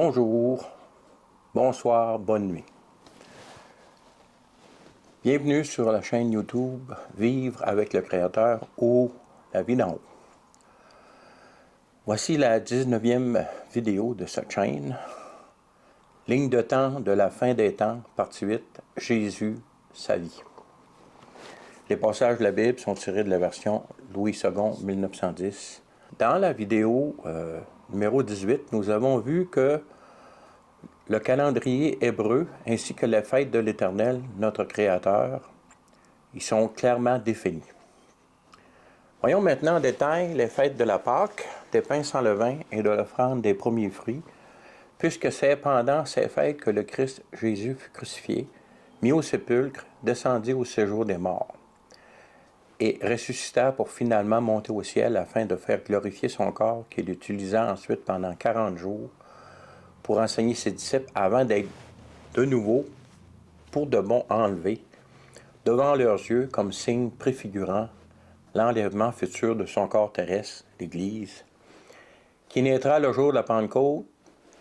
Bonjour, bonsoir, bonne nuit. Bienvenue sur la chaîne YouTube Vivre avec le Créateur ou La vie d'en haut. Voici la 19e vidéo de cette chaîne. Ligne de temps de la fin des temps, partie 8, Jésus, sa vie. Les passages de la Bible sont tirés de la version Louis II, 1910. Dans la vidéo numéro 18, nous avons vu que le calendrier hébreu ainsi que les fêtes de l'Éternel, notre Créateur, ils sont clairement définis. Voyons maintenant en détail les fêtes de la Pâque, des pains sans levain et de l'offrande des premiers fruits, puisque c'est pendant ces fêtes que le Christ Jésus fut crucifié, mis au sépulcre, descendit au séjour des morts, et ressuscita pour finalement monter au ciel afin de faire glorifier son corps qu'il utilisa ensuite pendant 40 jours pour enseigner ses disciples avant d'être de nouveau, pour de bon, enlevé, devant leurs yeux comme signe préfigurant l'enlèvement futur de son corps terrestre, l'Église, qui naîtra le jour de la Pentecôte,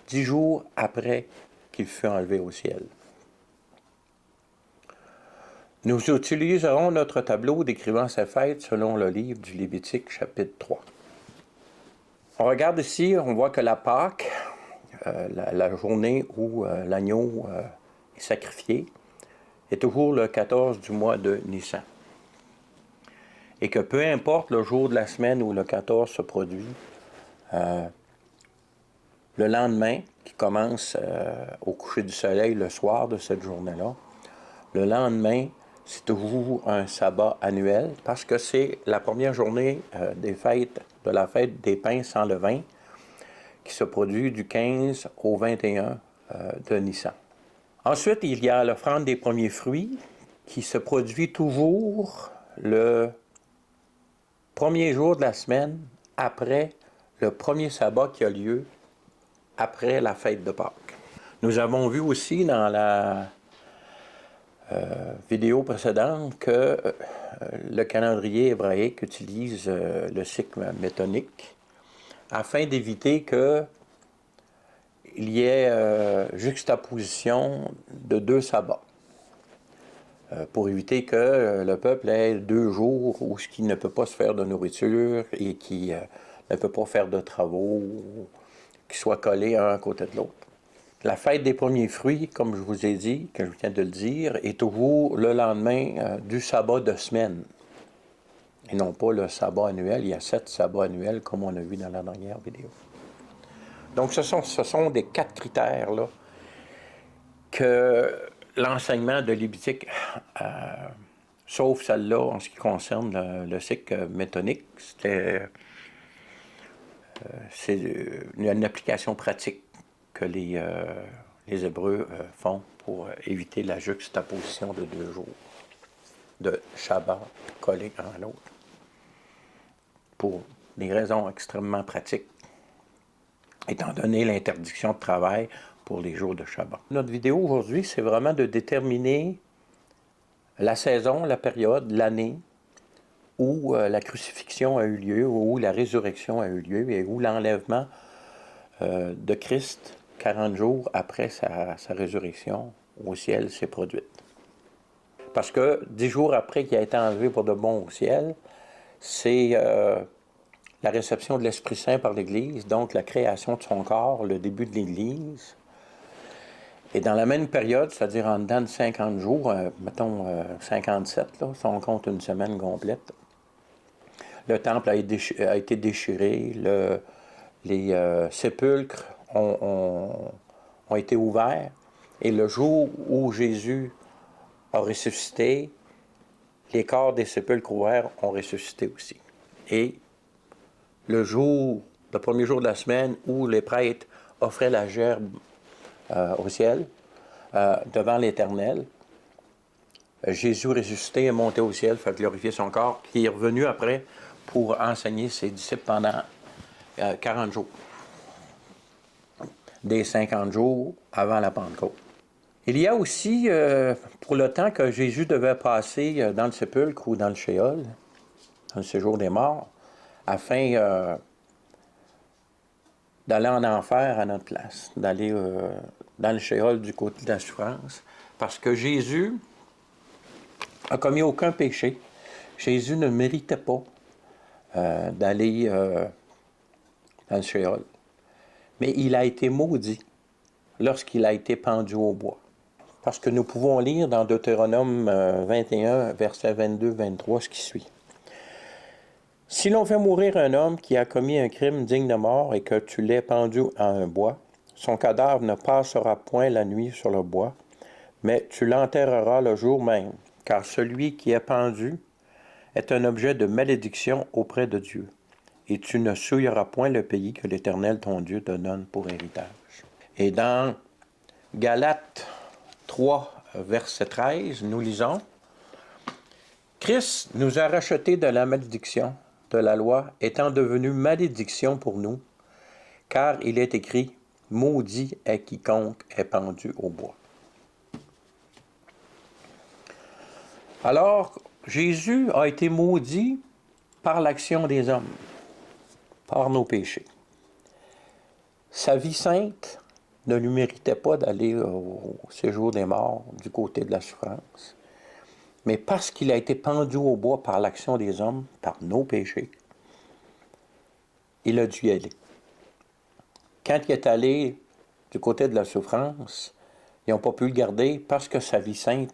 10 jours après qu'il fut enlevé au ciel. Nous utiliserons notre tableau décrivant ces fêtes selon le livre du Lévitique, chapitre 3. On regarde ici, on voit que la Pâque, la journée où l'agneau est sacrifié, est toujours le 14 du mois de Nissan. Et que peu importe le jour de la semaine où le 14 se produit, le lendemain, qui commence au coucher du soleil le soir de cette journée-là, le lendemain, c'est toujours un sabbat annuel parce que c'est la première journée des fêtes, de la fête des pains sans levain qui se produit du 15 au 21 de Nissan. Ensuite, il y a l'offrande des premiers fruits qui se produit toujours le premier jour de la semaine après le premier sabbat qui a lieu après la fête de Pâques. Nous avons vu aussi dans la vidéo précédente que le calendrier hébraïque utilise le cycle métonique afin d'éviter qu'il y ait juxtaposition de deux sabbats. Pour éviter que le peuple ait 2 jours où il ne peut pas se faire de nourriture et qui ne peut pas faire de travaux, qui soient collés un à côté de l'autre. La fête des premiers fruits, comme je vous ai dit, que je viens de le dire, est toujours le lendemain du sabbat de semaine. Et non pas le sabbat annuel. Il y a 7 sabbats annuels, comme on a vu dans la dernière vidéo. Donc, ce sont des 4 critères là, que l'enseignement de Lévitique, sauf celle-là en ce qui concerne le cycle métonique, c'est une application pratique que les Hébreux font pour éviter la juxtaposition de 2 jours de Shabbat collés un à l'autre, pour des raisons extrêmement pratiques, étant donné l'interdiction de travail pour les jours de Shabbat. Notre vidéo aujourd'hui, c'est vraiment de déterminer la saison, la période, l'année où la crucifixion a eu lieu, où la résurrection a eu lieu et où l'enlèvement de Christ, 40 jours après sa résurrection au ciel, s'est produite. Parce que 10 jours après qu'il a été enlevé pour de bon au ciel, c'est la réception de l'Esprit Saint par l'Église, donc la création de son corps, le début de l'Église. Et dans la même période, c'est-à-dire en dedans de 50 jours, mettons 57, là, si on compte une semaine complète, le temple a été déchiré, les sépulcres ont été ouverts, et le jour où Jésus a ressuscité, les corps des sépulcres ouverts ont ressuscité aussi. Et le premier jour de la semaine où les prêtres offraient la gerbe au ciel, devant l'Éternel, Jésus ressuscité est monté au ciel, fait glorifier son corps, qui est revenu après pour enseigner ses disciples pendant 40 jours. Des 50 jours avant la Pentecôte. Il y a aussi, pour le temps que Jésus devait passer dans le sépulcre ou dans le Shéol, dans le séjour des morts, afin d'aller en enfer à notre place, d'aller dans le shéol du côté de la souffrance, parce que Jésus a commis aucun péché. Jésus ne méritait pas d'aller dans le shéol. Mais il a été maudit lorsqu'il a été pendu au bois. Parce que nous pouvons lire dans Deutéronome 21, versets 22-23, ce qui suit. Si l'on fait mourir un homme qui a commis un crime digne de mort et que tu l'aies pendu à un bois, son cadavre ne passera point la nuit sur le bois, mais tu l'enterreras le jour même, car celui qui est pendu est un objet de malédiction auprès de Dieu, et tu ne souilleras point le pays que l'Éternel ton Dieu te donne pour héritage. Et dans Galates 3, verset 13, nous lisons, Christ nous a rachetés de la malédiction de la loi, étant devenu malédiction pour nous, car il est écrit, maudit est quiconque est pendu au bois. Alors, Jésus a été maudit par l'action des hommes, par nos péchés. Sa vie sainte ne lui méritait pas d'aller au séjour des morts du côté de la souffrance. Mais parce qu'il a été pendu au bois par l'action des hommes, par nos péchés, il a dû y aller. Quand il est allé du côté de la souffrance, ils n'ont pas pu le garder parce que sa vie sainte,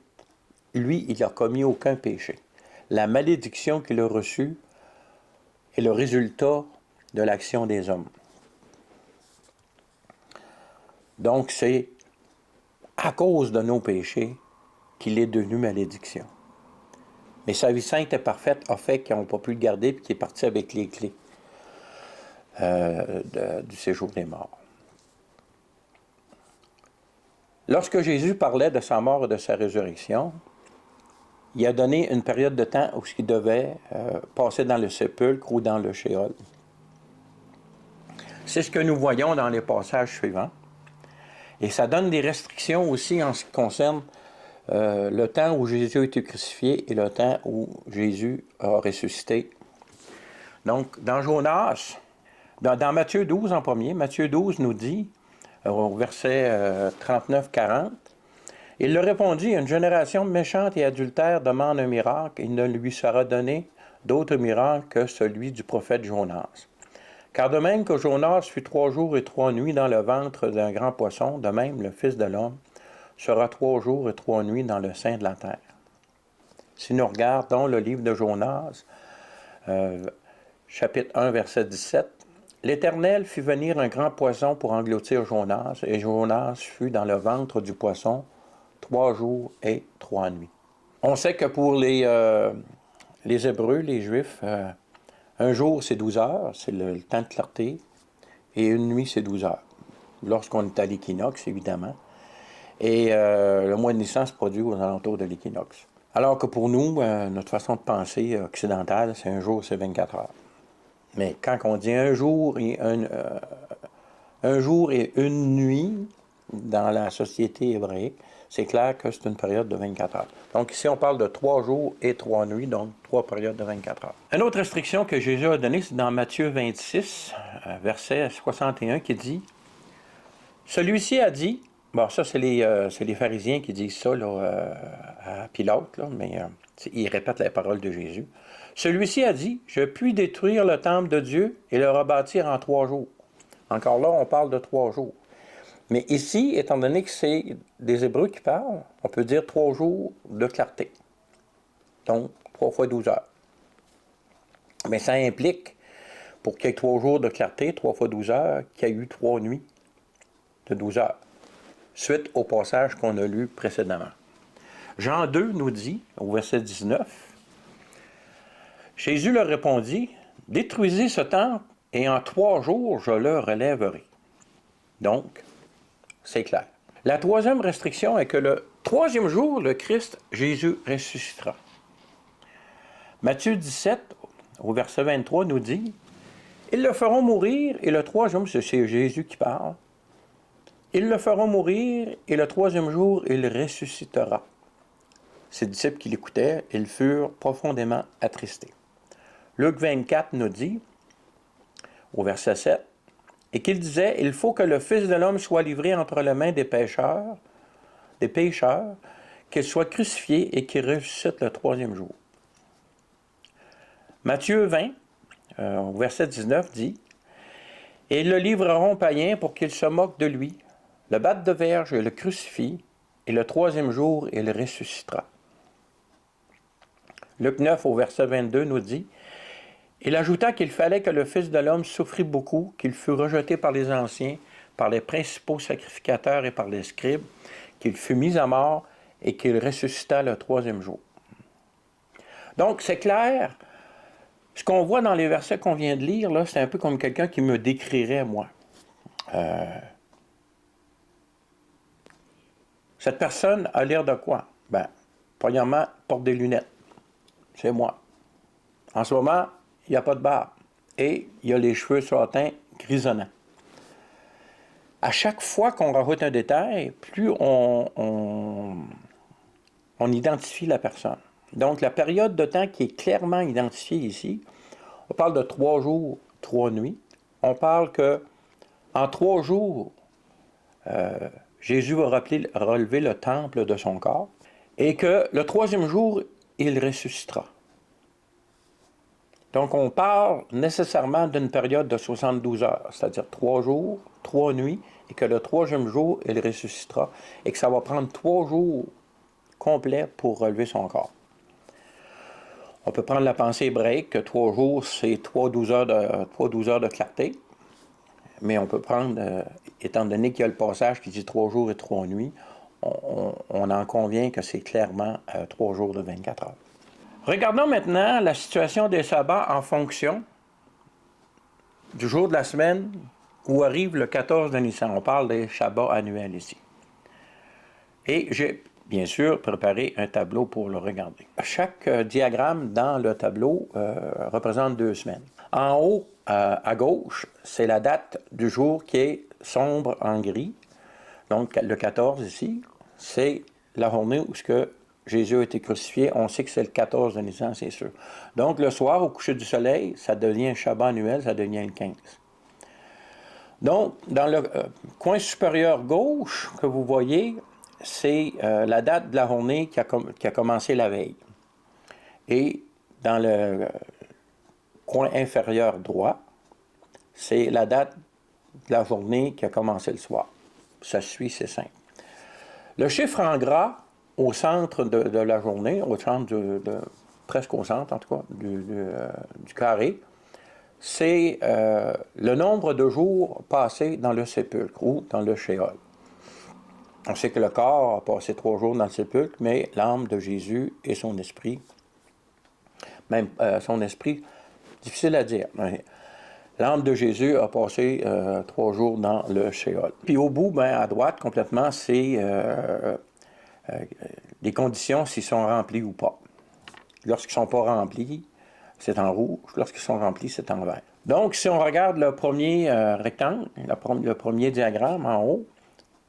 lui, il n'a commis aucun péché. La malédiction qu'il a reçue est le résultat de l'action des hommes. Donc, c'est à cause de nos péchés qu'il est devenu malédiction. Mais sa vie sainte et parfaite a fait qu'ils n'ont pas pu le garder et qu'il est parti avec les clés du séjour des morts. Lorsque Jésus parlait de sa mort et de sa résurrection, il a donné une période de temps où il devait passer dans le sépulcre ou dans le shéol. C'est ce que nous voyons dans les passages suivants. Et ça donne des restrictions aussi en ce qui concerne le temps où Jésus a été crucifié et le temps où Jésus a ressuscité. Donc, dans Jonas, dans Matthieu 12 en premier, Matthieu 12 nous dit, au verset 39-40, « Il leur répondit, une génération méchante et adultère demande un miracle, il ne lui sera donné d'autre miracle que celui du prophète Jonas. Car de même que Jonas fut 3 jours et 3 nuits dans le ventre d'un grand poisson, de même le Fils de l'homme sera 3 jours et 3 nuits dans le sein de la terre. » Si nous regardons le livre de Jonas, chapitre 1, verset 17, « L'Éternel fit venir un grand poisson pour engloutir Jonas, et Jonas fut dans le ventre du poisson 3 jours et 3 nuits. » On sait que pour les Hébreux, les Juifs, un jour c'est 12 heures, c'est le temps de clarté, et une nuit c'est 12 heures. Lorsqu'on est à l'équinoxe, évidemment. Et le mois de Nissan se produit aux alentours de l'équinoxe. Alors que pour nous, notre façon de penser occidentale, c'est un jour, c'est 24 heures. Mais quand on dit un jour et une nuit dans la société hébraïque, c'est clair que c'est une période de 24 heures. Donc ici, on parle de 3 jours et 3 nuits, donc 3 périodes de 24 heures. Une autre restriction que Jésus a donnée, c'est dans Matthieu 26, verset 61, qui dit « Celui-ci a dit », bon, ça, c'est les pharisiens qui disent ça là, à Pilate, là, mais ils répètent les paroles de Jésus. « Celui-ci a dit, je puis détruire le temple de Dieu et le rebâtir en 3 jours. » Encore là, on parle de 3 jours. Mais ici, étant donné que c'est des Hébreux qui parlent, on peut dire 3 jours de clarté. Donc, 3 fois 12 heures. Mais ça implique, pour qu'il y ait 3 jours de clarté, 3 fois 12 heures, qu'il y ait eu 3 nuits de 12 heures, suite au passage qu'on a lu précédemment. Jean 2 nous dit, au verset 19, « Jésus leur répondit, « Détruisez ce temple, et en 3 jours, je le relèverai. » Donc, c'est clair. La troisième restriction est que le 3e jour, le Christ, Jésus, ressuscitera. Matthieu 17, au verset 23, nous dit, « Ils le feront mourir, et le 3e, c'est Jésus qui parle, ils le feront mourir, et le 3e jour, il ressuscitera. » Ses disciples qui l'écoutaient, ils furent profondément attristés. Luc 24 nous dit, au verset 7, et qu'il disait, « Il faut que le Fils de l'homme soit livré entre les mains des pécheurs, qu'il soit crucifié et qu'il ressuscite le troisième jour. » Matthieu 20, au verset 19, dit, « Et ils le livreront aux païens pour qu'ils se moquent de lui, le battent de verge et le crucifient, et le troisième jour, il ressuscitera. » Luc 9, au verset 22, nous dit, « Il ajouta qu'il fallait que le Fils de l'homme souffrit beaucoup, qu'il fût rejeté par les anciens, par les principaux sacrificateurs et par les scribes, qu'il fût mis à mort et qu'il ressuscita le troisième jour. » Donc, c'est clair, ce qu'on voit dans les versets qu'on vient de lire, là, c'est un peu comme quelqu'un qui me décrirait, moi. Cette personne a l'air de quoi? Ben, premièrement, porte des lunettes. C'est moi. En ce moment, il n'y a pas de barbe. Et il y a les cheveux sur la teint grisonnants. À chaque fois qu'on rajoute un détail, plus on identifie la personne. Donc, la période de temps qui est clairement identifiée ici, on parle de 3 jours, 3 nuits. On parle que en 3 jours, Jésus va relever le temple de son corps et que le troisième jour, il ressuscitera. Donc, on parle nécessairement d'une période de 72 heures, c'est-à-dire 3 jours, 3 nuits, et que le troisième jour, il ressuscitera, et que ça va prendre 3 jours complets pour relever son corps. On peut prendre la pensée hébraïque que 3 jours, c'est 12 heures de clarté, mais on peut prendre, étant donné qu'il y a le passage qui dit 3 jours et 3 nuits, on en convient que c'est clairement 3 jours de 24 heures. Regardons maintenant la situation des sabbats en fonction du jour de la semaine où arrive le 14 de Nissan. On parle des Shabbats annuels ici. Et j'ai bien sûr préparé un tableau pour le regarder. Chaque diagramme dans le tableau représente 2 semaines. En haut, à gauche, c'est la date du jour qui est sombre en gris. Donc le 14 ici, c'est la journée où Jésus a été crucifié. On sait que c'est le 14 de Nissan, c'est sûr. Donc, le soir, au coucher du soleil, ça devient un Shabbat annuel, ça devient le 15. Donc, dans le coin supérieur gauche que vous voyez, c'est la date de la journée qui a commencé la veille. Et dans le coin inférieur droit, c'est la date de la journée qui a commencé le soir. Ça suit, c'est simple. Le chiffre en gras, au centre de la journée, au centre presque au centre en tout cas, du carré, c'est le nombre de jours passés dans le sépulcre ou dans le Sheol. On sait que le corps a passé 3 jours dans le sépulcre, mais l'âme de Jésus et son esprit, même son esprit, difficile à dire, mais l'âme de Jésus a passé 3 jours dans le Sheol. Puis au bout, à droite, complètement, c'est les conditions s'ils sont remplis ou pas. Lorsqu'ils ne sont pas remplis, c'est en rouge. Lorsqu'ils sont remplis, c'est en vert. Donc, si on regarde le premier rectangle, le premier diagramme en haut,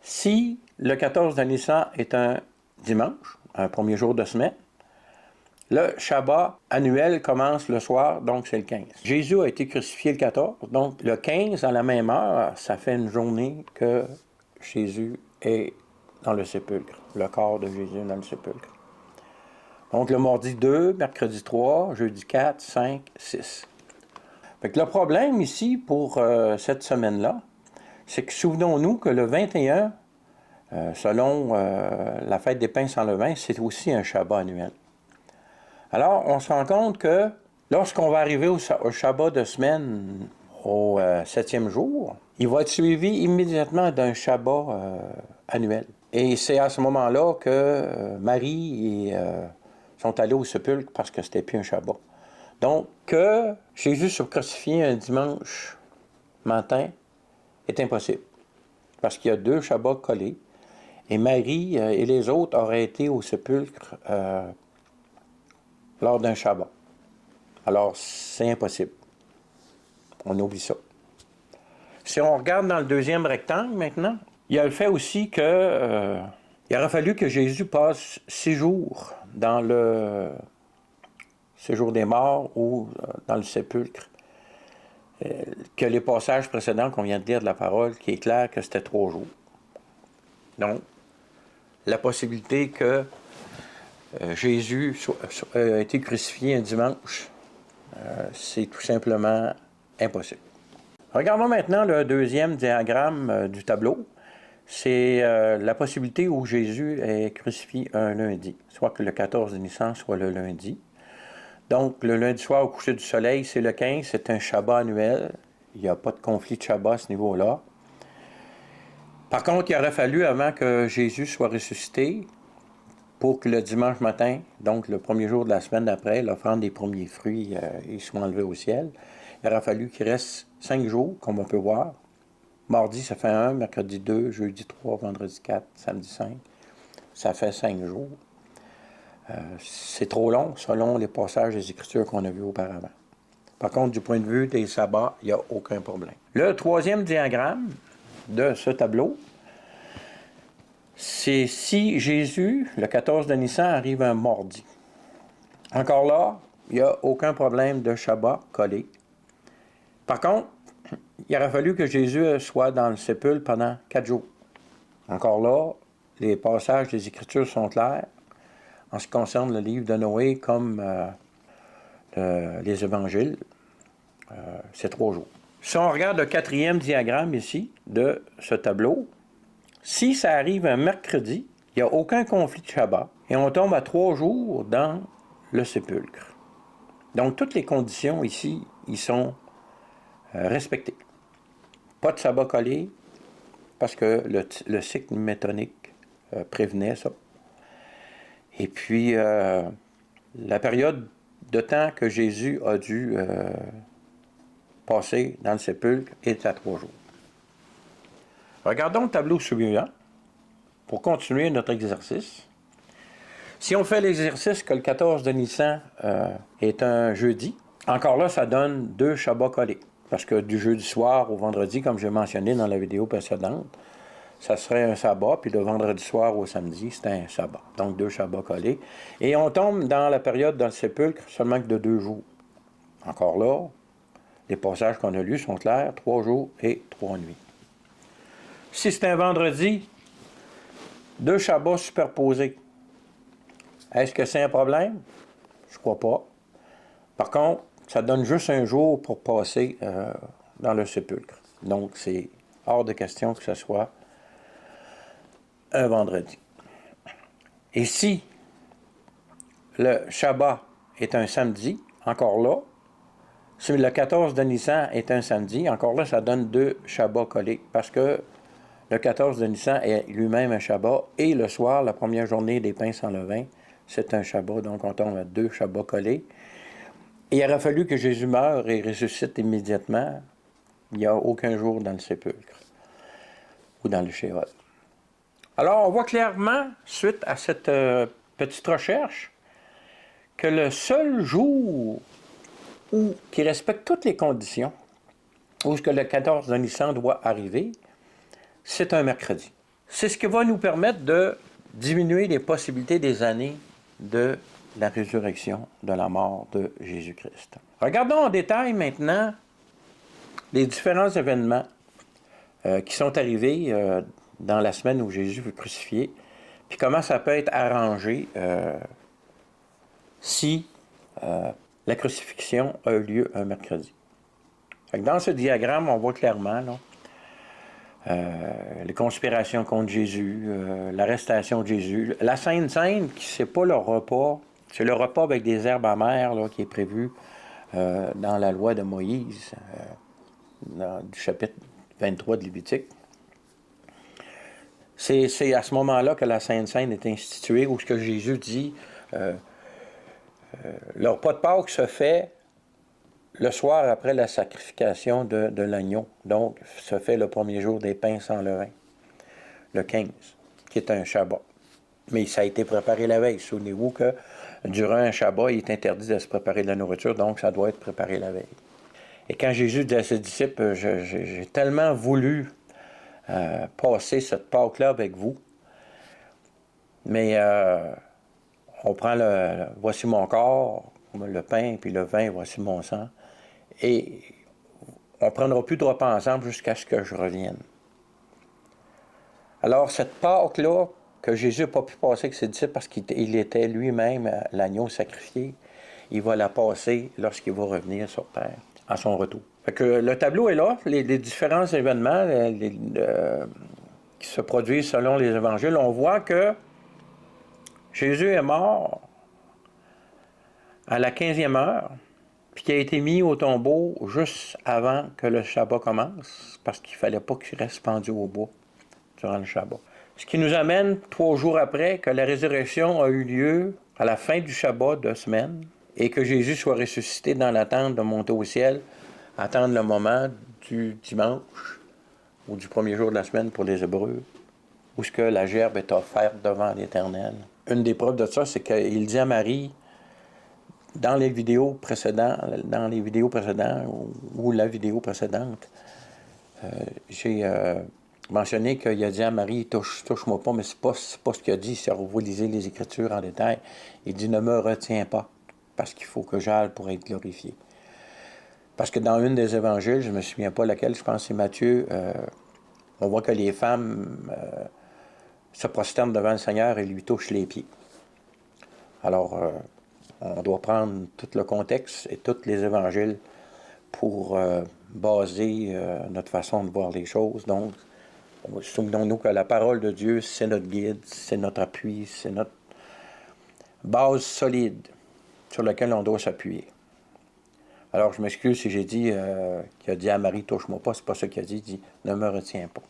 si le 14 de Nissan est un dimanche, un premier jour de semaine, le Shabbat annuel commence le soir, donc c'est le 15. Jésus a été crucifié le 14, donc le 15, à la même heure, ça fait une journée que Jésus est dans le sépulcre, le corps de Jésus dans le sépulcre. Donc le mardi 2, mercredi 3, jeudi 4, 5, 6. Fait que le problème ici pour cette semaine-là, c'est que souvenons-nous que le 21, selon la fête des pains sans levain, c'est aussi un Shabbat annuel. Alors, on se rend compte que lorsqu'on va arriver au Shabbat de semaine, au 7e jour, il va être suivi immédiatement d'un Shabbat annuel. Et c'est à ce moment-là que Marie sont allés au sépulcre parce que c'était plus un Shabbat. Donc, que Jésus soit crucifié un dimanche matin est impossible. Parce qu'il y a 2 Shabbats collés. Et Marie et les autres auraient été au sépulcre lors d'un Shabbat. Alors, c'est impossible. On oublie ça. Si on regarde dans le deuxième rectangle maintenant, il y a le fait aussi que il aurait fallu que Jésus passe 6 jours dans le séjour des morts ou dans le sépulcre. que les passages précédents qu'on vient de lire de la parole, qui est clair que c'était 3 jours. Donc, la possibilité que Jésus a été crucifié un dimanche, c'est tout simplement impossible. Regardons maintenant le deuxième diagramme du tableau. C'est la possibilité où Jésus est crucifié un lundi, soit que le 14 de Nissan soit le lundi. Donc, le lundi soir au coucher du soleil, c'est le 15, c'est un Shabbat annuel. Il n'y a pas de conflit de Shabbat à ce niveau-là. Par contre, il aurait fallu, avant que Jésus soit ressuscité, pour que le dimanche matin, donc le premier jour de la semaine d'après, l'offrande des premiers fruits, ils soient enlevés au ciel, il aurait fallu qu'il reste 5 jours, comme on peut voir. Mardi, ça fait 1, mercredi 2, jeudi 3, vendredi 4, samedi 5. Ça fait 5 jours. C'est trop long, selon les passages des Écritures qu'on a vus auparavant. Par contre, du point de vue des sabbats, il n'y a aucun problème. Le troisième diagramme de ce tableau, c'est si Jésus, le 14 de Nissan, arrive un mardi. Encore là, il n'y a aucun problème de Shabbat collé. Par contre, il aurait fallu que Jésus soit dans le sépulcre pendant 4 jours. Encore là, les passages des Écritures sont clairs en ce qui concerne le livre de Noé comme les évangiles. C'est 3 jours. Si on regarde le quatrième diagramme ici de ce tableau, si ça arrive un mercredi, il n'y a aucun conflit de Shabbat et on tombe à 3 jours dans le sépulcre. Donc, toutes les conditions ici, ils sont respectées. Pas de sabbat collé, parce que le cycle métonique prévenait ça. Et puis, la période de temps que Jésus a dû passer dans le sépulcre est à 3 jours. Regardons le tableau suivant pour continuer notre exercice. Si on fait l'exercice que le 14 de Nissan est un jeudi, encore là, ça donne 2 Shabbats collés. Parce que du jeudi soir au vendredi, comme j'ai mentionné dans la vidéo précédente, ça serait un sabbat, puis le vendredi soir au samedi, c'était un sabbat. Donc 2 Shabbats collés. Et on tombe dans la période dans le sépulcre seulement que de 2 jours. Encore là, les passages qu'on a lus sont clairs, 3 jours et 3 nuits. Si c'est un vendredi, 2 Shabbats superposés. Est-ce que c'est un problème? Je ne crois pas. Par contre, ça donne juste un jour pour passer dans le sépulcre. Donc, c'est hors de question que ce soit un vendredi. Et si le Shabbat est un samedi, encore là, si le 14 de Nissan est un samedi, encore là, ça donne 2 Shabbats collés. Parce que le 14 de Nissan est lui-même un Shabbat. Et le soir, la première journée des pains sans levain, c'est un Shabbat. Donc, on tombe à 2 Shabbats collés. Et il aurait fallu que Jésus meure et ressuscite immédiatement. Il n'y a aucun jour dans le sépulcre ou dans le Sheol. Alors, on voit clairement, suite à cette petite recherche, que le seul jour qui respecte toutes les conditions, où ce que le 14 de Nissan doit arriver, c'est un mercredi. C'est ce qui va nous permettre de diminuer les possibilités des années de la résurrection de la mort de Jésus-Christ. Regardons en détail maintenant les différents événements qui sont arrivés dans la semaine où Jésus fut crucifié, puis comment ça peut être arrangé si la crucifixion a eu lieu un mercredi. Dans ce diagramme, on voit clairement les conspirations contre Jésus, l'arrestation de Jésus, la Sainte Seine, qui c'est pas le repas, c'est le repas avec des herbes amères là, qui est prévu dans la loi de Moïse, du chapitre 23 de Lévitique. C'est à ce moment-là que la Sainte Seine est instituée, où ce que Jésus dit, le repas de Pâques se fait le soir après la sacrification de l'agneau. Donc, se fait le premier jour des pains sans levain, le 15, qui est un Shabbat. Mais ça a été préparé la veille. Souvenez-vous que durant un Shabbat, il est interdit de se préparer de la nourriture, donc ça doit être préparé la veille. Et quand Jésus dit à ses disciples, j'ai tellement voulu passer cette Pâque-là avec vous, mais on prend voici mon corps, le pain, puis le vin, voici mon sang, et on ne prendra plus de repas ensemble jusqu'à ce que je revienne. Alors, cette Pâque-là, que Jésus n'a pas pu passer avec ses disciples parce qu'il était lui-même l'agneau sacrifié, il va la passer lorsqu'il va revenir sur terre, à son retour. Fait que le tableau est là, les différents événements qui se produisent selon les évangiles. On voit que Jésus est mort à la 15e heure, puis qui a été mis au tombeau juste avant que le Shabbat commence, parce qu'il ne fallait pas qu'il reste pendu au bois durant le Shabbat. Ce qui nous amène 3 jours après que la résurrection a eu lieu à la fin du Shabbat de semaine, et que Jésus soit ressuscité dans l'attente de monter au ciel, attendre le moment du dimanche, ou du premier jour de la semaine pour les Hébreux, où ce que la gerbe est offerte devant l'Éternel. Une des preuves de ça, c'est qu'il dit à Marie, dans les vidéos précédentes, ou la vidéo précédente, j'ai mentionné qu'il a dit à Marie, touche-moi pas, mais c'est pas ce qu'il a dit, si vous lisez les Écritures en détail. Il dit, ne me retiens pas, parce qu'il faut que j'aille pour être glorifié. Parce que dans une des évangiles, je ne me souviens pas laquelle, je pense que c'est Matthieu, on voit que les femmes se prosternent devant le Seigneur et lui touchent les pieds. Alors, on doit prendre tout le contexte et tous les évangiles pour baser notre façon de voir les choses. Donc, souvenons-nous que la parole de Dieu, c'est notre guide, c'est notre appui, c'est notre base solide sur laquelle on doit s'appuyer. Alors, je m'excuse si j'ai dit qu'il a dit à Marie, touche-moi pas, c'est pas ça qu'il a dit, il dit, ne me retiens pas.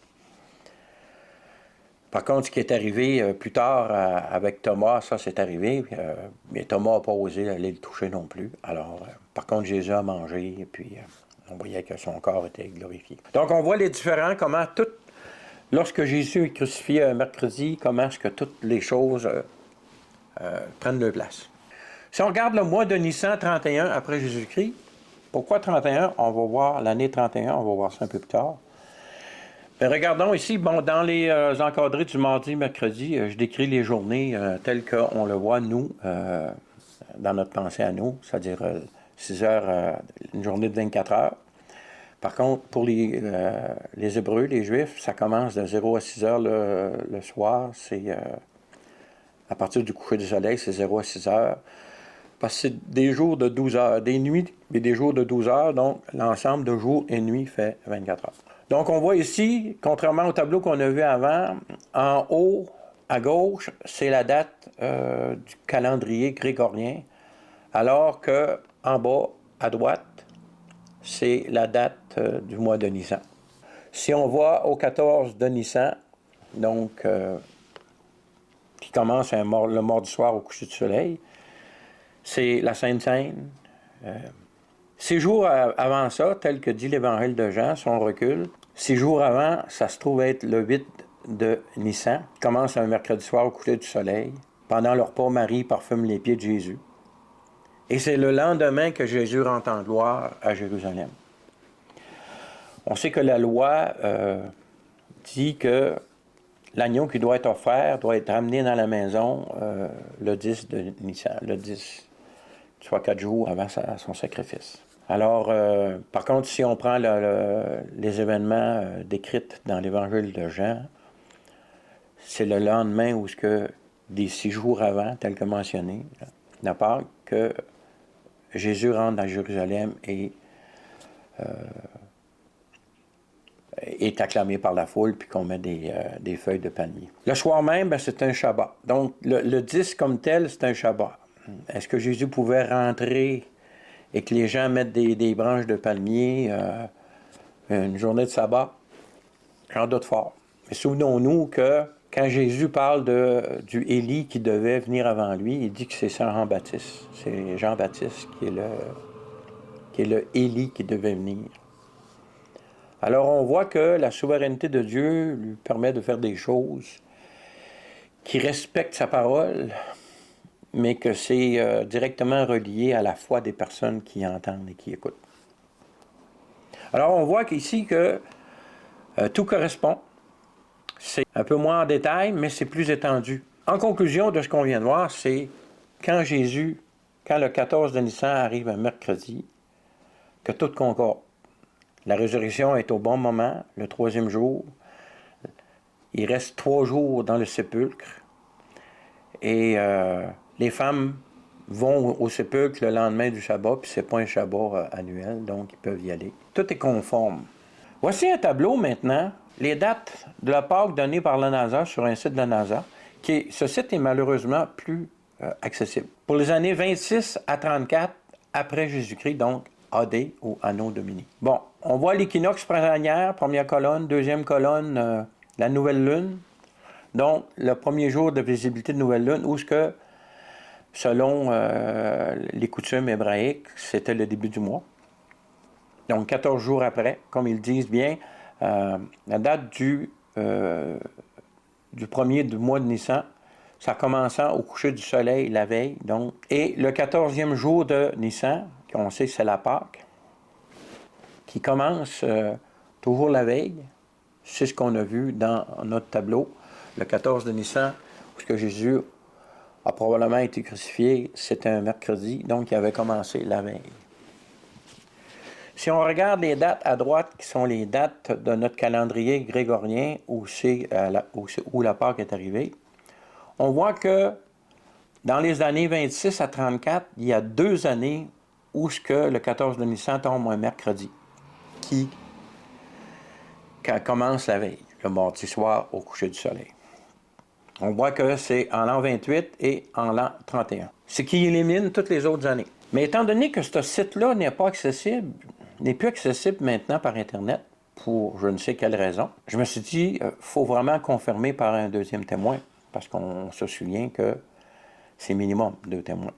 Par contre, ce qui est arrivé plus tard avec Thomas, ça c'est arrivé, mais Thomas n'a pas osé aller le toucher non plus. Alors, par contre, Jésus a mangé, et puis on voyait que son corps était glorifié. Donc, on voit les différents, comment lorsque Jésus est crucifié mercredi, comment est-ce que toutes les choses prennent leur place. Si on regarde le mois de Nissan 31 après Jésus-Christ, pourquoi 31? On va voir l'année 31, on va voir ça un peu plus tard. Mais regardons ici, dans les encadrés du mardi, mercredi, je décris les journées telles qu'on le voit, nous, dans notre pensée à nous, c'est-à-dire 6 heures, une journée de 24 heures. Par contre, pour les Hébreux, les Juifs, ça commence de 0 à 6 heures le soir. C'est à partir du coucher du soleil, c'est 0 à 6 heures. Parce que c'est des jours de 12 heures, des nuits et des jours de 12 heures, donc l'ensemble de jours et nuits fait 24 heures. Donc, on voit ici, contrairement au tableau qu'on a vu avant, en haut, à gauche, c'est la date du calendrier grégorien, alors qu'en bas, à droite, c'est la date du mois de Nissan. Si on voit au 14 de Nissan, donc, qui commence le mardi soir au coucher du soleil, c'est la Sainte Seine. 6 jours avant ça, tel que dit l'Évangile de Jean, si on recule, 6 jours avant, ça se trouve être le 8 de Nissan, qui commence un mercredi soir au coucher du soleil. Pendant le repas, Marie parfume les pieds de Jésus. Et c'est le lendemain que Jésus rentre en gloire à Jérusalem. On sait que la loi dit que l'agneau qui doit être offert doit être ramené dans la maison le 10 de Nissan, le 10, soit 4 jours avant son sacrifice. Alors, par contre, si on prend les événements décrits dans l'Évangile de Jean, c'est le lendemain où, des 6 jours avant, tel que mentionné, de Pâques, que Jésus rentre à Jérusalem et est acclamé par la foule, puis qu'on met des feuilles de palmier. Le soir même, c'est un Shabbat. Donc, le 10 comme tel, c'est un Shabbat. Est-ce que Jésus pouvait rentrer et que les gens mettent des branches de palmier une journée de sabbat? J'en doute fort. Mais souvenons-nous que quand Jésus parle du Élie qui devait venir avant lui, il dit que c'est Jean-Baptiste. C'est Jean-Baptiste qui est le Élie qui devait venir. Alors on voit que la souveraineté de Dieu lui permet de faire des choses qui respectent sa parole, mais que c'est directement relié à la foi des personnes qui entendent et qui écoutent. Alors on voit ici que tout correspond. C'est un peu moins en détail, mais c'est plus étendu. En conclusion de ce qu'on vient de voir, c'est quand le 14 de Nissan arrive un mercredi, que tout concorde. La résurrection est au bon moment, le 3e jour. Il reste 3 jours dans le sépulcre. Et les femmes vont au sépulcre le lendemain du Shabbat, puis c'est pas un Shabbat annuel, donc ils peuvent y aller. Tout est conforme. Voici un tableau maintenant, les dates de la Pâque donnée par la NASA sur un site de la NASA. Ce site est malheureusement plus accessible. Pour les années 26 à 34 après Jésus-Christ, donc AD ou Anno Domini. Bon, on voit l'équinoxe printanière, première colonne, deuxième colonne, la nouvelle lune. Donc, le premier jour de visibilité de nouvelle lune, où ce que, selon les coutumes hébraïques, c'était le début du mois. Donc, 14 jours après, comme ils disent bien, la date du premier du mois de Nissan, ça commençant au coucher du soleil la veille, donc, et le 14e jour de Nissan, qu'on sait que c'est la Pâque, qui commence toujours la veille. C'est ce qu'on a vu dans notre tableau, le 14 de Nissan, puisque Jésus a probablement été crucifié, c'était un mercredi, donc il avait commencé la veille. Si on regarde les dates à droite, qui sont les dates de notre calendrier grégorien, où la Pâque est arrivée, on voit que dans les années 26 à 34, il y a 2 années où le 14 de Nissan tombe un mercredi, qui commence la veille, le mardi soir au coucher du soleil. On voit que c'est en l'an 28 et en l'an 31, ce qui élimine toutes les autres années. Mais étant donné que ce site-là n'est plus accessible maintenant par Internet, pour je ne sais quelle raison, je me suis dit, il faut vraiment confirmer par un deuxième témoin, parce qu'on se souvient que c'est minimum 2 témoins.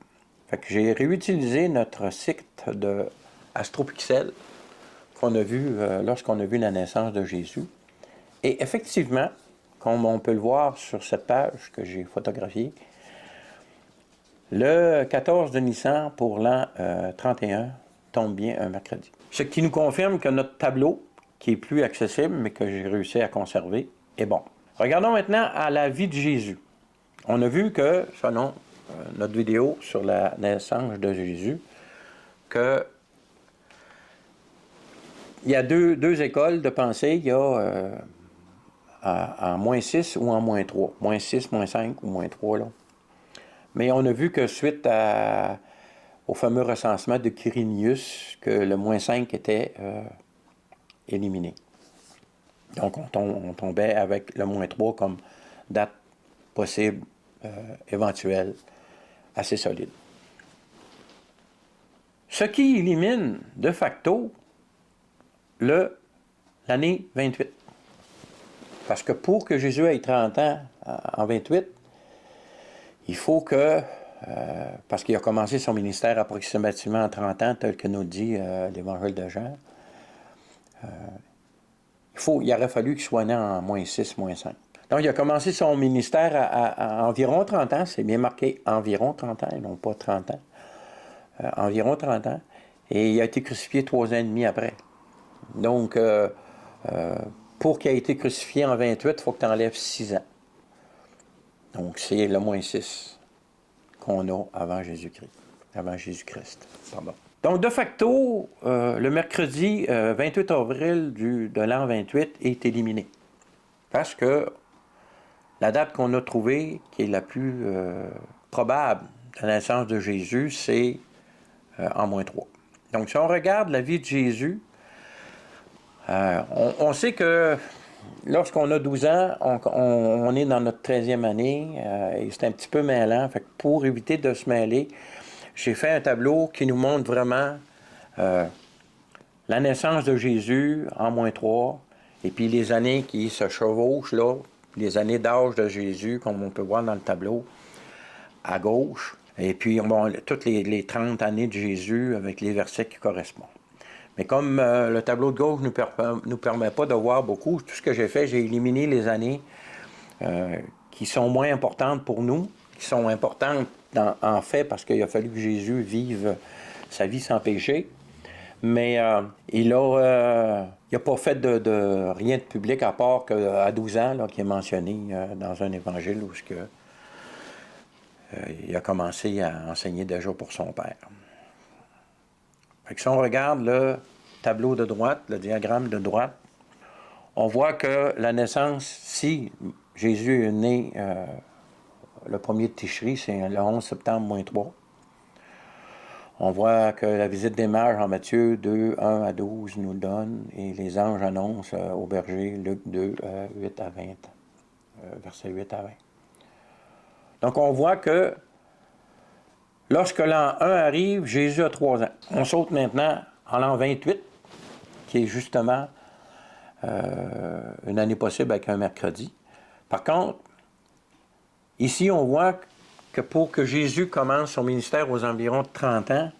Fait que j'ai réutilisé notre site de AstroPixel qu'on a vu lorsqu'on a vu la naissance de Jésus. Et effectivement, comme on peut le voir sur cette page que j'ai photographiée, le 14 de Nissan pour l'an 31 tombe bien un mercredi. Ce qui nous confirme que notre tableau, qui est plus accessible, mais que j'ai réussi à conserver, est bon. Regardons maintenant à la vie de Jésus. On a vu que, selon notre vidéo sur la naissance de Jésus, que il y a deux écoles de pensée. Il y a en -6 ou en -3. -6, -5 ou -3, là. Mais on a vu que suite au fameux recensement de Quirinius, que le -5 était éliminé. Donc, on tombait avec le -3 comme date possible, éventuelle, assez solide. Ce qui élimine, de facto, l'année 28. Parce que pour que Jésus ait 30 ans en 28, il faut que, parce qu'il a commencé son ministère approximativement à 30 ans, tel que nous dit l'Évangile de Jean, il aurait fallu qu'il soit né en -6, -5. Donc, il a commencé son ministère à environ 30 ans, c'est bien marqué environ 30 ans, et non pas 30 ans. Environ 30 ans, et il a été crucifié 3 ans et demi après. Donc, pour qu'il ait été crucifié en 28, il faut que tu enlèves 6 ans. Donc, c'est le -6 qu'on a avant Jésus-Christ. Avant Jésus-Christ, pardon. Donc, de facto, le mercredi 28 avril de l'an 28 est éliminé. Parce que la date qu'on a trouvée, qui est la plus probable de la naissance de Jésus, c'est en -3. Donc, si on regarde la vie de Jésus, on sait que lorsqu'on a 12 ans, on est dans notre 13e année, et c'est un petit peu mêlant. Fait que pour éviter de se mêler, j'ai fait un tableau qui nous montre vraiment la naissance de Jésus en -3, et puis les années qui se chevauchent, là, les années d'âge de Jésus, comme on peut voir dans le tableau, à gauche, et puis toutes les 30 années de Jésus avec les versets qui correspondent. Mais comme le tableau de gauche ne nous permet pas de voir beaucoup, tout ce que j'ai fait, j'ai éliminé les années qui sont moins importantes pour nous, qui sont importantes en fait parce qu'il a fallu que Jésus vive sa vie sans péché. Mais il n'a pas fait de rien de public à part qu'à 12 ans, là, qui est mentionné dans un évangile où il a commencé à enseigner déjà pour son père. Fait que si on regarde là, tableau de droite, le diagramme de droite, on voit que la naissance, si Jésus est né le premier de Tishri, c'est le 11 septembre, -3. On voit que la visite des mages en Matthieu 2, 1 à 12 nous donne, et les anges annoncent au berger, Luc 2, 8 à 20, verset 8 à 20. Donc on voit que lorsque l'an 1 arrive, Jésus a 3 ans. On saute maintenant en l'an 28, qui est justement une année possible avec un mercredi. Par contre, ici on voit que pour que Jésus commence son ministère aux environs de 30 ans,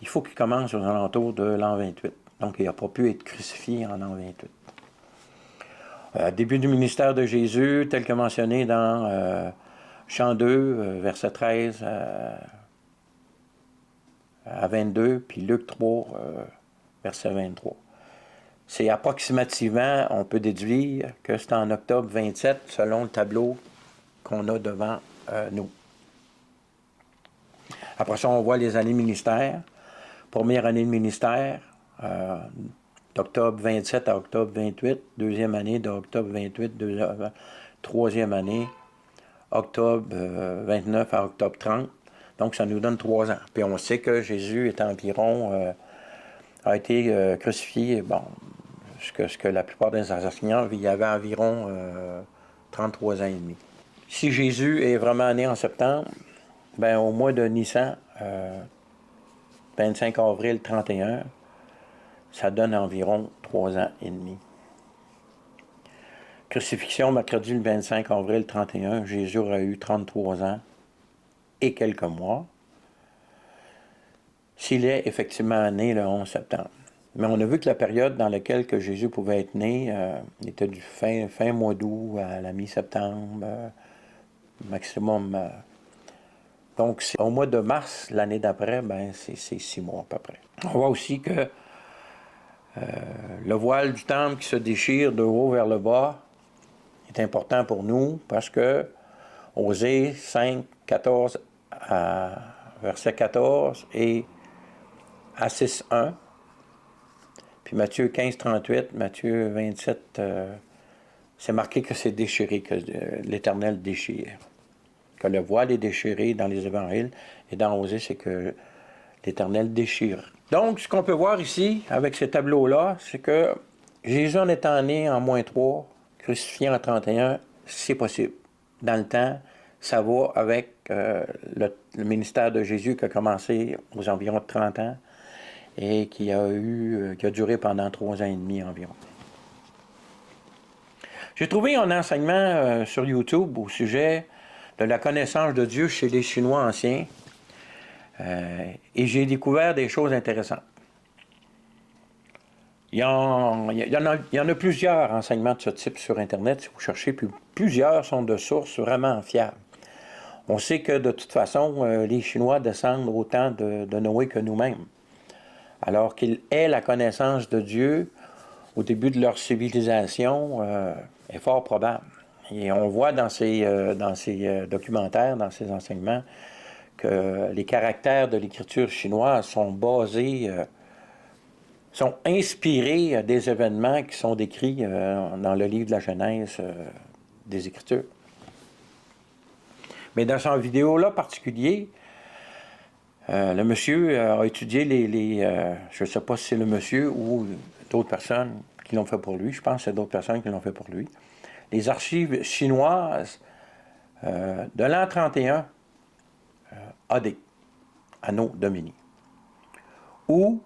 il faut qu'il commence aux alentours de l'an 28. Donc il n'a pas pu être crucifié en l'an 28. Début du ministère de Jésus, tel que mentionné dans Chant 2, verset 13 à 22, puis Luc 3, verset 23. C'est approximativement, on peut déduire que c'est en octobre 27, selon le tableau qu'on a devant nous. Après ça, on voit les années ministères. Première année de ministère, d'octobre 27 à octobre 28. Deuxième année, d'octobre 28, troisième année, octobre 29 à octobre 30. Donc, ça nous donne 3 ans. Puis on sait que Jésus est environ, a été crucifié, bon, ce que la plupart des enseignants, il y avait environ 33 ans et demi. Si Jésus est vraiment né en septembre, ben au mois de Nissan, 25 avril 31, ça donne environ 3 ans et demi. Crucifixion, mercredi le 25 avril 31, Jésus aurait eu 33 ans et quelques mois, s'il est effectivement né le 11 septembre. Mais on a vu que la période dans laquelle que Jésus pouvait être né était du fin mois d'août à la mi-septembre, maximum. Donc, au mois de mars, l'année d'après, ben, c'est 6 mois à peu près. On voit aussi que le voile du temple qui se déchire de haut vers le bas est important pour nous parce que Osée 5, 14 à verset 14 et à 6, 1. Puis Matthieu 15, 38, Matthieu 27, c'est marqué que c'est déchiré, que l'Éternel déchire. Que le voile est déchiré dans les évangiles, et dans Osée, c'est que l'Éternel déchire. Donc, ce qu'on peut voir ici, avec ces tableaux-là, c'est que Jésus, en étant né en -3, crucifié en 31, c'est possible. Dans le temps, ça va avec le ministère de Jésus qui a commencé aux environs de 30 ans et qui a duré pendant 3 ans et demi environ. J'ai trouvé un enseignement sur YouTube au sujet de la connaissance de Dieu chez les Chinois anciens et j'ai découvert des choses intéressantes. Il y en a plusieurs enseignements de ce type sur Internet, si vous cherchez, puis plusieurs sont de sources vraiment fiables. On sait que de toute façon, les Chinois descendent autant de Noé que nous-mêmes. Alors qu'ils aient la connaissance de Dieu au début de leur civilisation est fort probable. Et on voit dans ces documentaires, dans ces enseignements, que les caractères de l'écriture chinoise sont basés, sont inspirés des événements qui sont décrits dans le livre de la Genèse des Écritures. Mais dans son vidéo-là particulier, le monsieur a étudié je ne sais pas si c'est le monsieur ou d'autres personnes qui l'ont fait pour lui. Je pense que c'est d'autres personnes qui l'ont fait pour lui. Les archives chinoises de l'an 31 AD, Anno Domini, où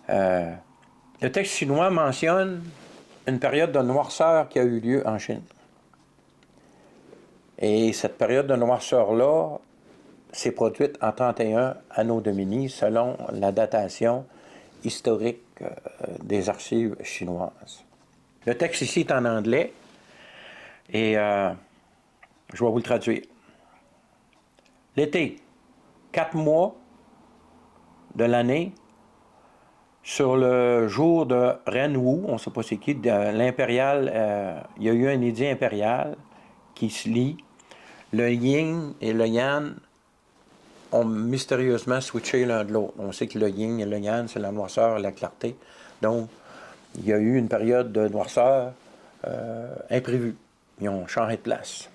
le texte chinois mentionne une période de noirceur qui a eu lieu en Chine. Et cette période de noirceur-là s'est produite en 31 Anno Domini, selon la datation historique des archives chinoises. Le texte ici est en anglais et je vais vous le traduire. L'été, 4 mois de l'année, sur le jour de Renwu, on ne sait pas c'est qui, de l'impérial, il y a eu un édit impérial qui se lit le yin et le yang ont mystérieusement switché l'un de l'autre. On sait que le yin et le yang, c'est la noirceur et la clarté. Donc, il y a eu une période de noirceur imprévue. Ils ont changé de place.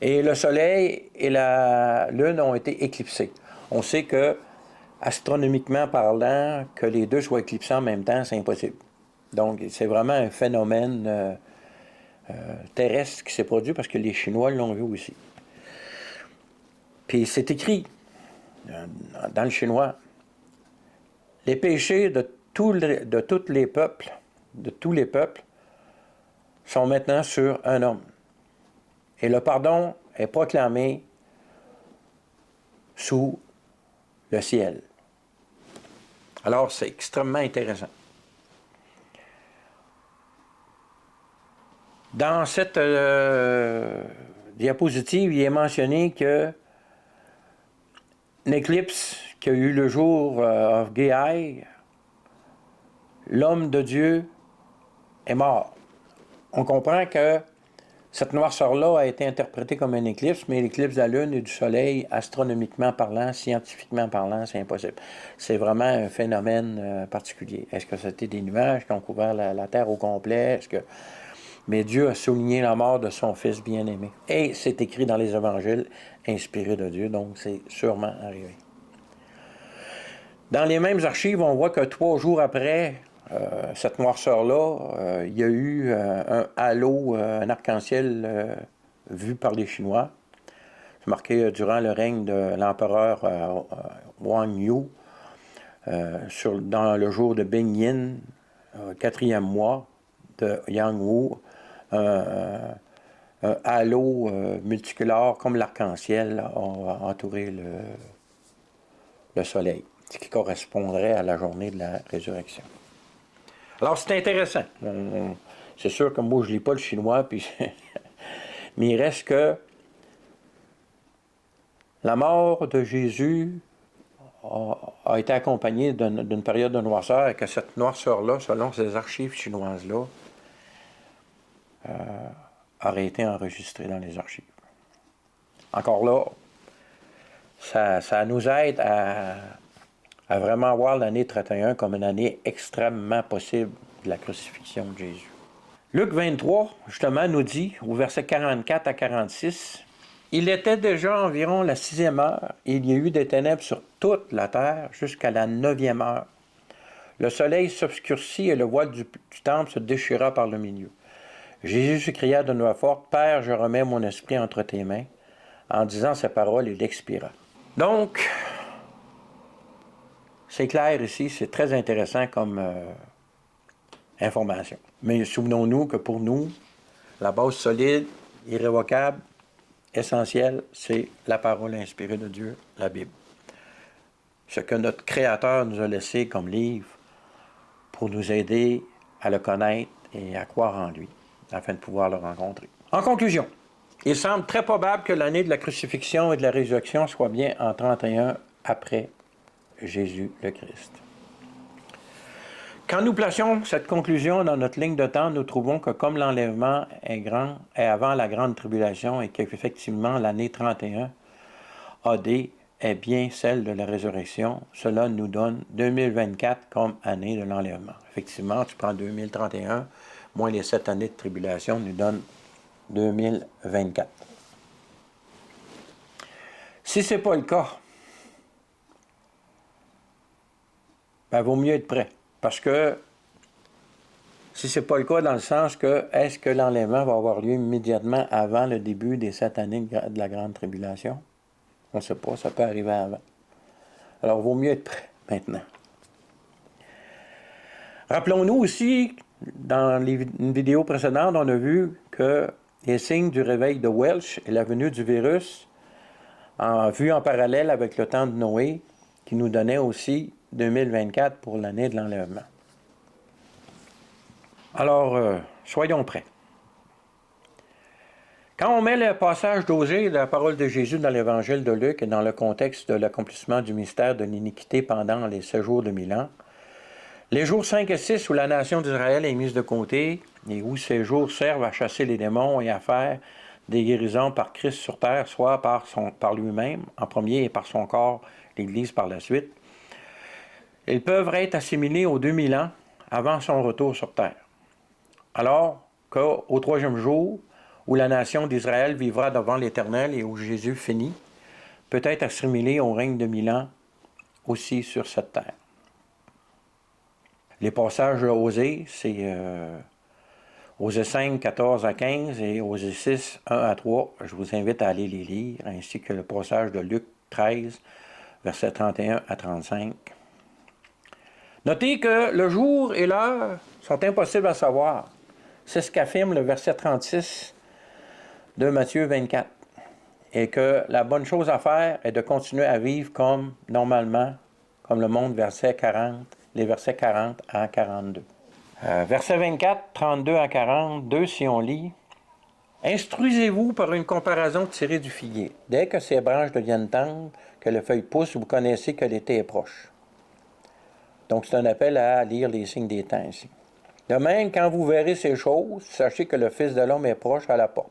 Et le Soleil et la Lune ont été éclipsés. On sait que, astronomiquement parlant, que les deux soient éclipsés en même temps, c'est impossible. Donc, c'est vraiment un phénomène terrestre qui s'est produit parce que les Chinois l'ont vu aussi. Puis c'est écrit dans le chinois, les péchés de tous les peuples, sont maintenant sur un homme. Et le pardon est proclamé sous le ciel. Alors, c'est extrêmement intéressant. Dans cette diapositive, il est mentionné que l'éclipse qui a eu le jour of Geai, l'homme de Dieu est mort. On comprend que cette noirceur-là a été interprétée comme un éclipse, mais l'éclipse de la Lune et du Soleil, astronomiquement parlant, scientifiquement parlant, c'est impossible. C'est vraiment un phénomène particulier. Est-ce que c'était des nuages qui ont couvert la Terre au complet? Mais Dieu a souligné la mort de son Fils bien-aimé. Et c'est écrit dans les Évangiles, inspirés de Dieu, donc c'est sûrement arrivé. Dans les mêmes archives, on voit que 3 jours après cette noirceur-là, il y a eu un halo, un arc-en-ciel vu par les Chinois. C'est marqué durant le règne de l'empereur Wang Yu, dans le jour de Bing Yin, 4e mois de Yang Wu, un halo multicolore comme l'arc-en-ciel a entouré le soleil, ce qui correspondrait à la journée de la résurrection. Alors, c'est intéressant. C'est sûr que moi, je ne lis pas le chinois, puis mais il reste que la mort de Jésus a été accompagnée d'une période de noirceur, et que cette noirceur-là, selon ces archives chinoises-là, aurait été enregistrée dans les archives. Encore là, ça nous aide à vraiment voir l'année 31 comme une année extrêmement possible de la crucifixion de Jésus. Luc 23, justement, nous dit, au verset 44 à 46, « Il était déjà environ la 6e heure, et il y a eu des ténèbres sur toute la terre jusqu'à la 9e heure. Le soleil s'obscurcit et le voile du temple se déchira par le milieu. Jésus s'écria d'une voix forte, « Père, je remets mon esprit entre tes mains. » En disant ces paroles, il expira. Donc, c'est clair ici, c'est très intéressant comme information. Mais souvenons-nous que pour nous, la base solide, irrévocable, essentielle, c'est la parole inspirée de Dieu, la Bible. Ce que notre Créateur nous a laissé comme livre pour nous aider à le connaître et à croire en lui, afin de pouvoir le rencontrer. En conclusion, il semble très probable que l'année de la crucifixion et de la résurrection soit bien en 31 après Jésus le Christ. Quand nous placions cette conclusion dans notre ligne de temps, nous trouvons que comme l'enlèvement est avant la grande tribulation et qu'effectivement l'année 31 AD est bien celle de la résurrection, cela nous donne 2024 comme année de l'enlèvement. Effectivement, tu prends 2031, moins les 7 années de tribulation, nous donne 2024. Si ce n'est pas le cas, il vaut mieux être prêt. Parce que si ce n'est pas le cas, dans le sens que est-ce que l'enlèvement va avoir lieu immédiatement avant le début des 7 années de la grande tribulation? On ne sait pas, ça peut arriver avant. Alors, il vaut mieux être prêt maintenant. Rappelons-nous aussi, dans une vidéo précédente, on a vu que les signes du réveil de Welch et la venue du virus, vus en parallèle avec le temps de Noé, qui nous donnait aussi 2024 pour l'année de l'enlèvement. Alors, soyons prêts. Quand on met le passage d'Osée de la parole de Jésus dans l'Évangile de Luc et dans le contexte de l'accomplissement du mystère de l'iniquité pendant les séjours de 1000 ans, les jours 5 et 6 où la nation d'Israël est mise de côté et où ces jours servent à chasser les démons et à faire des guérisons par Christ sur terre, soit par lui-même en premier et par son corps, l'Église par la suite. Ils peuvent être assimilés aux 2000 ans avant son retour sur terre. Alors qu'au troisième jour, où la nation d'Israël vivra devant l'Éternel et où Jésus finit, peut être assimilé au règne de 1000 ans aussi sur cette terre. Les passages de Osée, c'est Osée 5, 14 à 15 et Osée 6, 1 à 3. Je vous invite à aller les lire, ainsi que le passage de Luc 13, versets 31 à 35. Notez que le jour et l'heure sont impossibles à savoir. C'est ce qu'affirme le verset 36 de Matthieu 24. Et que la bonne chose à faire est de continuer à vivre comme normalement, comme le monde, les versets 40 à 42. Verset 24, 32 à 42, si on lit. « Instruisez-vous par une comparaison tirée du figuier. Dès que ses branches deviennent tendres, que les feuilles poussent, vous connaissez que l'été est proche. » Donc, c'est un appel à lire les signes des temps ici. « De même, quand vous verrez ces choses, sachez que le Fils de l'homme est proche à la porte.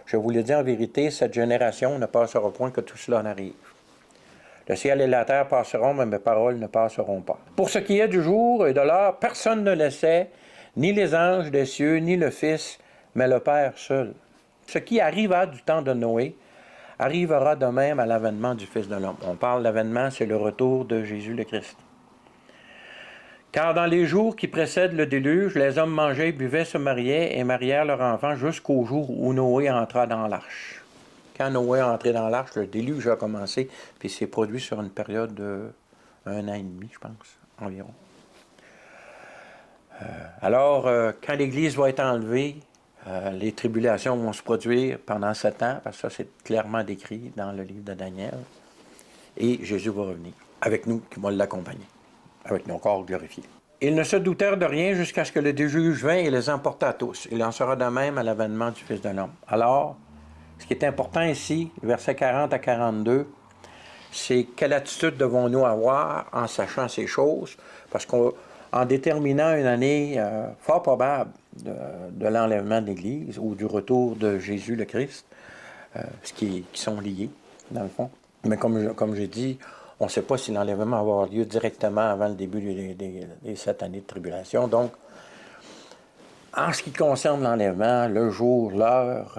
Je vous le dis en vérité, cette génération ne passera point que tout cela en arrive. Le ciel et la terre passeront, mais mes paroles ne passeront pas. Pour ce qui est du jour et de l'heure, personne ne le sait, ni les anges des cieux, ni le Fils, mais le Père seul. Ce qui arriva du temps de Noé arrivera de même à l'avènement du Fils de l'homme. » On parle d'avènement, c'est le retour de Jésus le Christ. « Car dans les jours qui précèdent le déluge, les hommes mangeaient, buvaient, se mariaient et marièrent leurs enfants jusqu'au jour où Noé entra dans l'arche. » Quand Noé est entré dans l'arche, le déluge a commencé, puis s'est produit sur une période de 1 an et demi, je pense, environ. Alors, quand l'Église va être enlevée, les tribulations vont se produire pendant 7 ans, parce que ça, c'est clairement décrit dans le livre de Daniel. Et Jésus va revenir, avec nous, qui va l'accompagner, avec nos corps glorifiés. Ils ne se doutèrent de rien jusqu'à ce que le déluge vint et les emporta tous. Il en sera de même à l'avènement du Fils de l'homme. Alors, ce qui est important ici, versets 40 à 42, c'est quelle attitude devons-nous avoir en sachant ces choses, parce qu'en déterminant une année fort probable de l'enlèvement de l'Église ou du retour de Jésus le Christ, qui sont liés, dans le fond. Mais comme j'ai dit, on ne sait pas si l'enlèvement va avoir lieu directement avant le début des 7 années de tribulation. Donc, en ce qui concerne l'enlèvement, le jour, l'heure,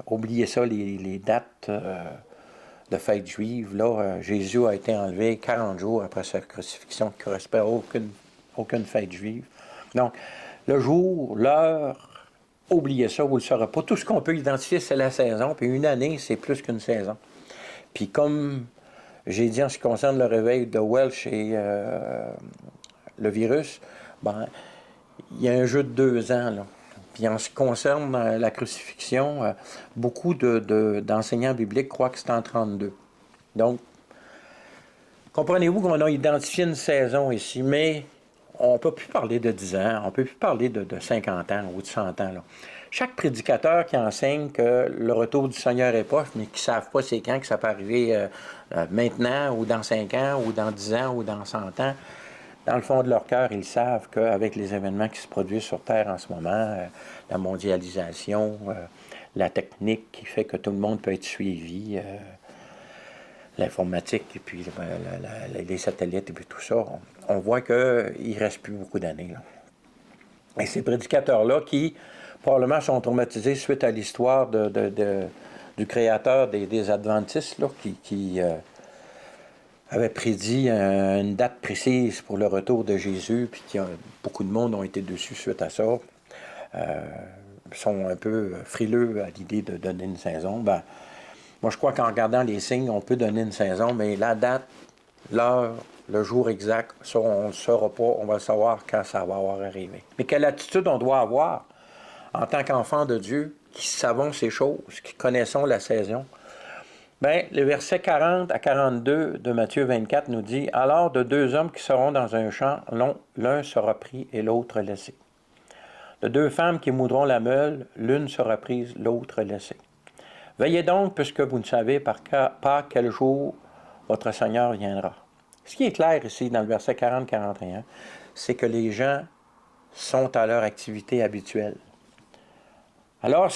oubliez ça, les dates de fête juive. Là, Jésus a été enlevé 40 jours après sa crucifixion, qui ne correspond à aucune fête juive. Donc, le jour, l'heure, oubliez ça, vous ne le saurez pas. Tout ce qu'on peut identifier, c'est la saison, puis une année, c'est plus qu'une saison. Puis comme j'ai dit en ce qui concerne le réveil de Welsh et le virus, ben, il y a un jeu de 2 ans, là. Puis en ce qui concerne la crucifixion, beaucoup d'enseignants bibliques croient que c'est en 32. Donc, comprenez-vous qu'on a identifié une saison ici, mais on ne peut plus parler de 10 ans, on ne peut plus parler de 50 ans ou de 100 ans. Là. Chaque prédicateur qui enseigne que le retour du Seigneur est proche, mais qui ne savent pas c'est quand que ça peut arriver maintenant, ou dans 5 ans, ou dans 10 ans, ou dans 100 ans, dans le fond de leur cœur, ils savent qu'avec les événements qui se produisent sur Terre en ce moment, la mondialisation, la technique qui fait que tout le monde peut être suivi, l'informatique, et puis les satellites, et puis tout ça, on voit qu'il ne reste plus beaucoup d'années. Là. Et ces prédicateurs-là qui, probablement, sont traumatisés suite à l'histoire du créateur des Adventistes, là, qui avait prédit une date précise pour le retour de Jésus, puis beaucoup de monde ont été dessus suite à ça, sont un peu frileux à l'idée de donner une saison. Ben, moi, je crois qu'en regardant les signes, on peut donner une saison, mais la date, l'heure, le jour exact, ça, on ne le saura pas, on va le savoir quand ça va avoir arrivé. Mais quelle attitude on doit avoir en tant qu'enfant de Dieu, qui savons ces choses, qui connaissons la saison? Bien, le verset 40 à 42 de Matthieu 24 nous dit « Alors de 2 hommes qui seront dans un champ, l'un sera pris et l'autre laissé. De 2 femmes qui moudront la meule, l'une sera prise, l'autre laissée. Veillez donc, puisque vous ne savez pas quel jour votre Seigneur viendra. » Ce qui est clair ici dans le verset 40-41, c'est que les gens sont à leur activité habituelle. Alors,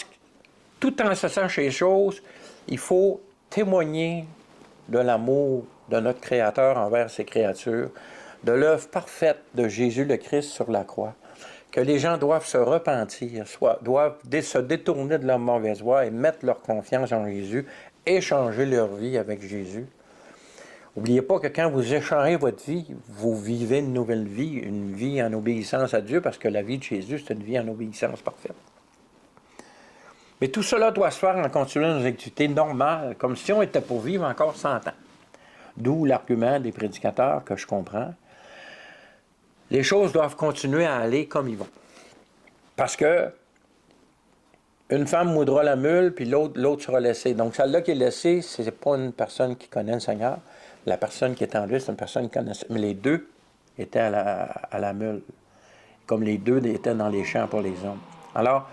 tout en cessant ces choses, il faut témoigner de l'amour de notre Créateur envers ses créatures, de l'œuvre parfaite de Jésus le Christ sur la croix, que les gens doivent se repentir, doivent se détourner de leur mauvaise voie et mettre leur confiance en Jésus, échanger leur vie avec Jésus. N'oubliez pas que quand vous échangez votre vie, vous vivez une nouvelle vie, une vie en obéissance à Dieu, parce que la vie de Jésus, c'est une vie en obéissance parfaite. Mais tout cela doit se faire en continuant nos activités normales, comme si on était pour vivre encore 100 ans. D'où l'argument des prédicateurs que je comprends. Les choses doivent continuer à aller comme ils vont. Parce que une femme moudra la mule, puis l'autre sera laissée. Donc celle-là qui est laissée, ce n'est pas une personne qui connaît le Seigneur. La personne qui est en lui, c'est une personne qui connaît. Mais les deux étaient à la mule. Comme les deux étaient dans les champs pour les hommes. Alors,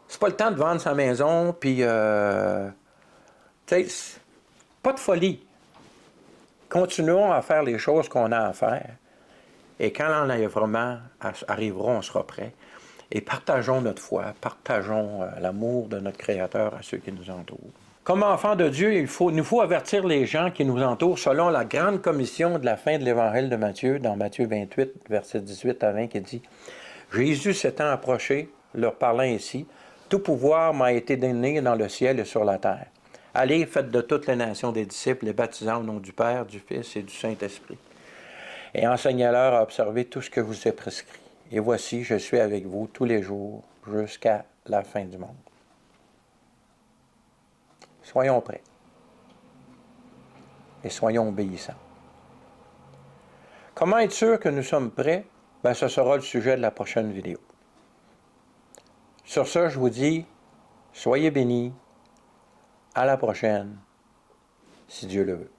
c'est pas le temps de vendre sa maison, puis, tu sais, pas de folie. Continuons à faire les choses qu'on a à faire. Et quand l'enlèvement arrivera, on sera prêt. Et partageons notre foi, partageons l'amour de notre Créateur à ceux qui nous entourent. Comme enfants de Dieu, il nous faut avertir les gens qui nous entourent selon la grande commission de la fin de l'Évangile de Matthieu, dans Matthieu 28, versets 18 à 20, qui dit « Jésus s'étant approché, leur parlant ainsi, « Tout pouvoir m'a été donné dans le ciel et sur la terre. Allez, faites de toutes les nations des disciples, les baptisant au nom du Père, du Fils et du Saint-Esprit. Et enseignez-leur à observer tout ce que vous ai prescrit. Et voici, je suis avec vous tous les jours jusqu'à la fin du monde. » Soyons prêts. Et soyons obéissants. Comment être sûr que nous sommes prêts? Bien, ce sera le sujet de la prochaine vidéo. Sur ce, je vous dis, soyez bénis. À la prochaine, si Dieu le veut.